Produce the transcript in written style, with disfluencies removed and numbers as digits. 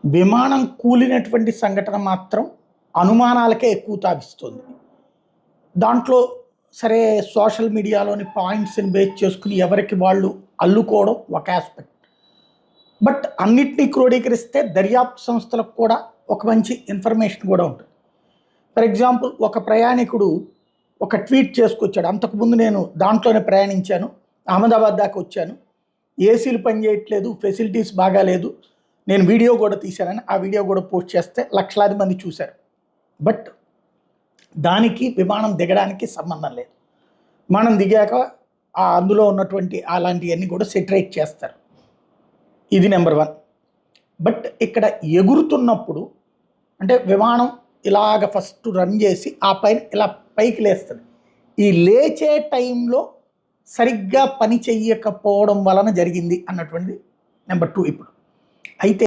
విమానం కూలినటువంటి సంఘటన మాత్రం అనుమానాలకే ఎక్కువ తావిస్తుంది. దాంట్లో సరే సోషల్ మీడియాలోని పాయింట్స్ని బేస్ చేసుకుని ఎవరికి వాళ్ళు అల్లుకోవడం ఒక ఆస్పెక్ట్. బట్ అన్నిటినీ క్రోడీకరిస్తే దర్యాప్తు సంస్థలకు కూడా ఒక మంచి ఇన్ఫర్మేషన్ కూడా ఉంటుంది. ఫర్ ఎగ్జాంపుల్, ఒక ప్రయాణికుడు ఒక ట్వీట్ చేసుకొచ్చాడు, అంతకుముందు నేను దాంట్లోనే ప్రయాణించాను, అహ్మదాబాద్ దాకా వచ్చాను, ఏసీలు పనిచేయట్లేదు, ఫెసిలిటీస్ బాగాలేదు, నేను వీడియో కూడా తీశానని ఆ వీడియో కూడా పోస్ట్ చేస్తే లక్షలాది మంది చూశారు. బట్ దానికి విమానం దిగడానికి సంబంధం లేదు. విమానం దిగాక అందులో ఉన్నటువంటి అలాంటివన్నీ కూడా సెటరేట్ చేస్తారు. ఇది నెంబర్ 1. బట్ ఇక్కడ ఎగురుతున్నప్పుడు అంటే విమానం ఇలాగ ఫస్ట్ రన్ చేసి ఆ పైన ఇలా పైకి లేస్తుంది. ఈ లేచే టైంలో సరిగ్గా పని చెయ్యకపోవడం వలన జరిగింది అన్నటువంటిది నెంబర్ 2. ఇప్పుడు అయితే